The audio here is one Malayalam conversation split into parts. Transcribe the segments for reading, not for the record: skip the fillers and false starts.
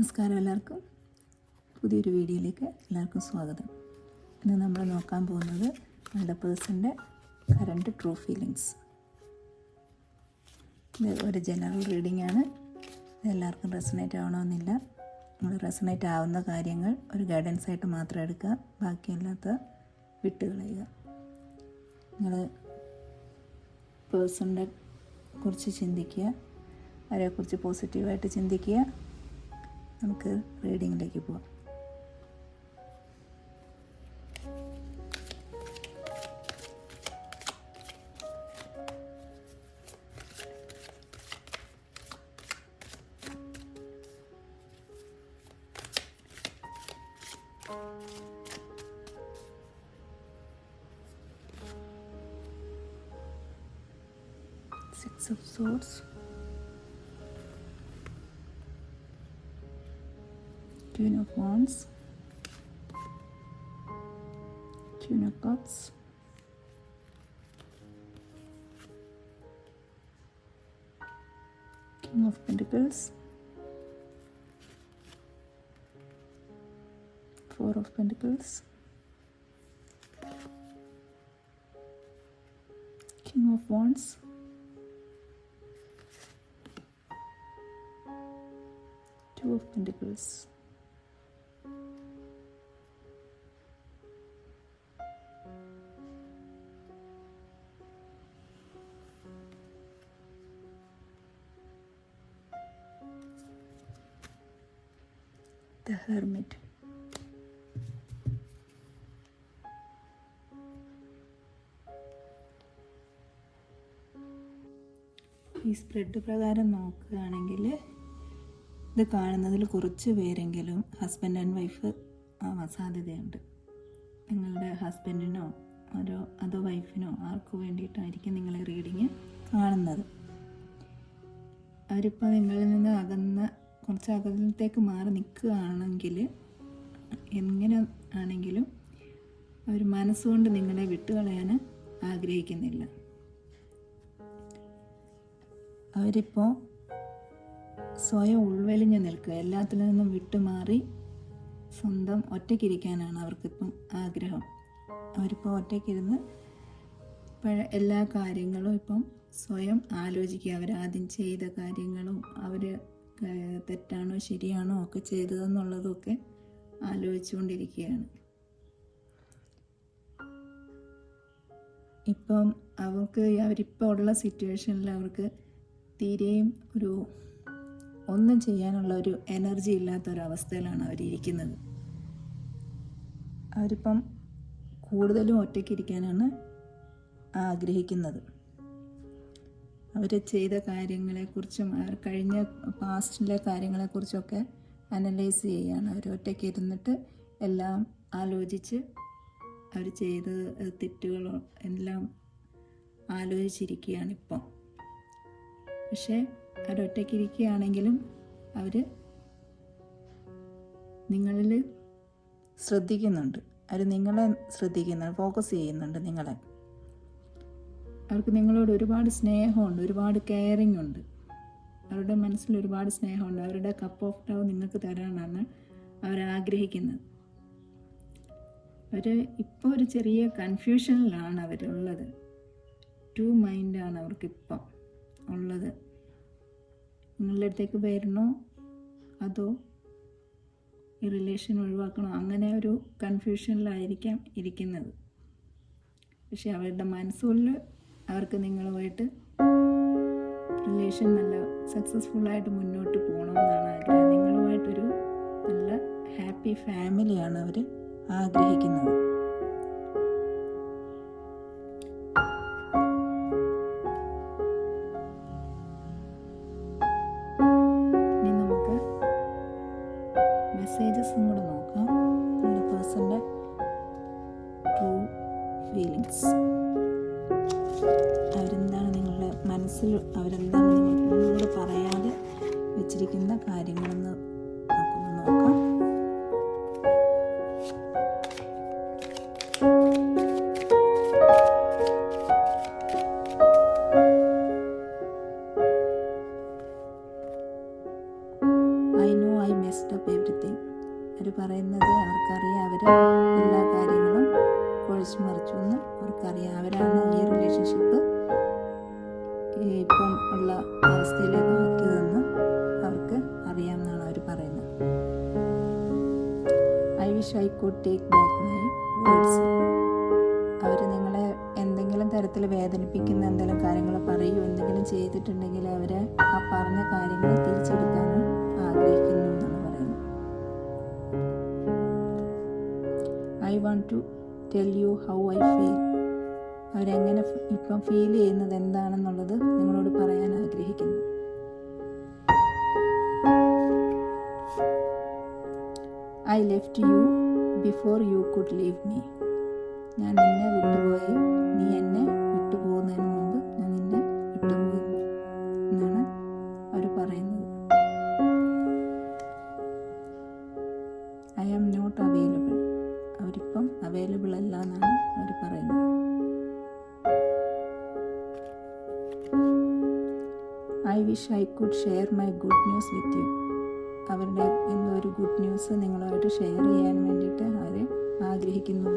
നമസ്കാരം എല്ലാവർക്കും. പുതിയൊരു വീഡിയോയിലേക്ക് എല്ലാവർക്കും സ്വാഗതം. ഇന്ന് നമ്മൾ നോക്കാൻ പോകുന്നത് നമ്മുടെ പേഴ്സൻ്റെ കറണ്ട് ട്രൂ ഫീലിങ്സ്. ഇത് ഒരു ജനറൽ റീഡിംഗ് ആണ്. ഇതെല്ലാവർക്കും റെസണേറ്റ് ആവണമെന്നില്ല. നമ്മൾ റെസണേറ്റ് ആവുന്ന കാര്യങ്ങൾ ഒരു ഗൈഡൻസ് ആയിട്ട് മാത്രം എടുക്കുക, ബാക്കിയല്ലാത്ത വിട്ടുകളയുക. നിങ്ങൾ പേഴ്സണിനെ കുറിച്ച് ചിന്തിക്കുക, അവരെക്കുറിച്ച് പോസിറ്റീവായിട്ട് ചിന്തിക്കുക. നമുക്ക് റീഡിങ്ങിലേക്ക് പോവാം. Six of Swords, Queen of Wands, Queen of Cups, King of Pentacles, Four of Pentacles, King of Wands, Two of Pentacles, The Hermit. ഈ സ്പ്രെഡ് പ്രകാരം നോക്കുകയാണെങ്കിൽ ഇത് കാണുന്നതിൽ കുറച്ച് പേരെങ്കിലും ഹസ്ബൻഡ് ആൻഡ് വൈഫ് ആവാൻ സാധ്യതയുണ്ട്. നിങ്ങളുടെ ഹസ്ബൻഡിനോ അതോ വൈഫിനോ ആർക്കു വേണ്ടിയിട്ടായിരിക്കും നിങ്ങളെ റീഡിങ് കാണുന്നത്. അവരിപ്പോൾ നിങ്ങളിൽ നിന്ന് കുറച്ച് അകലത്തേക്ക് മാറി നിൽക്കുകയാണെങ്കിൽ, എങ്ങനെ ആണെങ്കിലും അവർ മനസ്സുകൊണ്ട് നിങ്ങളെ വിട്ടുകളയാൻ ആഗ്രഹിക്കുന്നില്ല. അവരിപ്പോൾ സ്വയം ഉൾവലിഞ്ഞ് നിൽക്കുക, എല്ലാത്തിൽ നിന്നും വിട്ടുമാറി സ്വന്തം ഒറ്റയ്ക്കിരിക്കാനാണ് അവർക്കിപ്പം ആഗ്രഹം. അവരിപ്പോൾ ഒറ്റയ്ക്കിരുന്ന് എല്ലാ കാര്യങ്ങളും ഇപ്പം സ്വയം ആലോചിക്കുക. അവരാദ്യം ചെയ്ത കാര്യങ്ങളും അവർ തെറ്റാണോ ശരിയാണോ ഒക്കെ ചെയ്തതെന്നുള്ളതൊക്കെ ആലോചിച്ചുകൊണ്ടിരിക്കുകയാണ്. ഇപ്പം അവരിപ്പോൾ ഉള്ള സിറ്റുവേഷനിൽ അവർക്ക് തീരെയും ഒന്നും ചെയ്യാനുള്ള ഒരു എനർജി ഇല്ലാത്തൊരവസ്ഥയിലാണ് അവരിയ്ക്കുന്നത്. അവരിപ്പം കൂടുതലും ഒറ്റയ്ക്കിരിക്കാനാണ് ആഗ്രഹിക്കുന്നത്. അവർ ചെയ്ത കാര്യങ്ങളെക്കുറിച്ചും അവർ കഴിഞ്ഞ പാസ്റ്റിലെ കാര്യങ്ങളെക്കുറിച്ചൊക്കെ അനലൈസ് ചെയ്യുകയാണ്. അവർ ഒറ്റയ്ക്ക് ഇരുന്നിട്ട് എല്ലാം ആലോചിച്ച് അവർ ചെയ്ത തെറ്റുകളോ എല്ലാം ആലോചിച്ചിരിക്കുകയാണ് ഇപ്പം. പക്ഷേ അവരൊറ്റയ്ക്കിരിക്കുകയാണെങ്കിലും അവർ നിങ്ങളിൽ ശ്രദ്ധിക്കുന്നുണ്ട്. അവർ നിങ്ങളെ ശ്രദ്ധിക്കുന്നുണ്ട്, ഫോക്കസ് ചെയ്യുന്നുണ്ട് നിങ്ങളെ. അവർക്ക് നിങ്ങളോട് ഒരുപാട് സ്നേഹമുണ്ട്, ഒരുപാട് കെയറിങ് ഉണ്ട്. അവരുടെ മനസ്സിൽ ഒരുപാട് സ്നേഹമുണ്ട്. അവരുടെ കപ്പ് ഓഫ് ലവ് നിങ്ങൾക്ക് തരാനാണ് അവരാഗ്രഹിക്കുന്നത്. അവർ ഇപ്പോൾ ഒരു ചെറിയ കൺഫ്യൂഷനിലാണ് അവരുള്ളത്. ടു മൈൻഡാണ് അവർക്കിപ്പം ഉള്ളത്. നിങ്ങളുടെ അടുത്തേക്ക് വരണോ അതോ ഈ റിലേഷൻ ഒഴിവാക്കണോ, അങ്ങനെ ഒരു കൺഫ്യൂഷനിലായിരിക്കാം ഇരിക്കുന്നത്. പക്ഷെ അവരുടെ മനസ്സുകളിൽ അവർക്ക് നിങ്ങളുമായിട്ട് റിലേഷൻ നല്ല സക്സസ്ഫുള്ളായിട്ട് മുന്നോട്ട് പോകണമെന്നാണ് ആഗ്രഹം. നിങ്ങളുമായിട്ടൊരു നല്ല ഹാപ്പി ഫാമിലിയാണ് അവർ ആഗ്രഹിക്കുന്നത്. ഇനി നമുക്ക് മെസ്സേജസും കൂടെ നോക്കാം. നമ്മുടെ പേഴ്സൻ്റെ ട്രൂ ഫീലിങ്സ്. അവരെന്താണ് നിങ്ങളുടെ മനസ്സിൽ, അവരെന്താണ് നിങ്ങളോട് പറയാതെ വെച്ചിരിക്കുന്ന കാര്യങ്ങളെന്ന് നോക്കാം. I know I messed up wish I could take back my words. അവർ നിങ്ങളെ എന്തെങ്കിലും തരത്തിൽ വേദനിപ്പിക്കുന്ന എന്തെങ്കിലും കാര്യങ്ങൾ പറയുകയോ എന്തെങ്കിലും ചെയ്തിട്ടുണ്ടെങ്കിൽ അവർ ആ പറഞ്ഞ കാര്യങ്ങൾ തിരിച്ചെടുക്കാനും ആഗ്രഹിക്കുന്നു എന്നാണ് പറയുന്നത്. I want to tell you how I feel. അവരെങ്ങനെ ഇപ്പം ഫീൽ ചെയ്യുന്നത് എന്താണെന്നുള്ളത് നിങ്ങളോട് പറയാൻ ആഗ്രഹിക്കുന്നു. I left you before you could leave me. ഞാൻ നിന്നെ വിട്ടുപോയി, നീ എന്നെ വിട്ടുപോകുന്നതിന് മുമ്പ് ഞാൻ നിന്നെ വിട്ടുപോയി എന്നാണ് അവർ പറയുന്നത്. I am not available. അവരിപ്പം അവൈലബിൾ അല്ല എന്നാണ് അവർ പറയുന്നത്. I wish I could share my good news with you. അവരുടെ എന്തോ ഒരു ഗുഡ് ന്യൂസ് നിങ്ങളുമായിട്ട് ഷെയർ ചെയ്യാൻ വേണ്ടിയിട്ട് അവർ ആഗ്രഹിക്കുന്നു.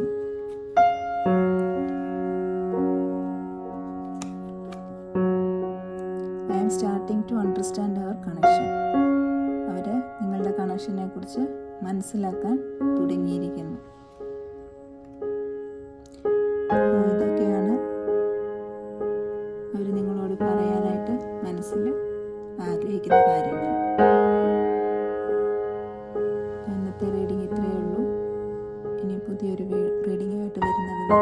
I am starting to understand അവർ കണക്ഷൻ. അവർ നിങ്ങളുടെ കണക്ഷനെ കുറിച്ച് മനസ്സിലാക്കാൻ തുടങ്ങിയിരിക്കുന്നു. ഇതൊക്കെയാണ് അവർ നിങ്ങളോട് പറയാനായിട്ട് മനസ്സിൽ ആഗ്രഹിക്കുന്ന കാര്യങ്ങൾ. ഇന്നത്തെ റീഡിങ് ഇത്രയേ ഉള്ളൂ. ഇനി പുതിയൊരു റീഡിങ്ങുമായിട്ട് വരുന്നത് വരെ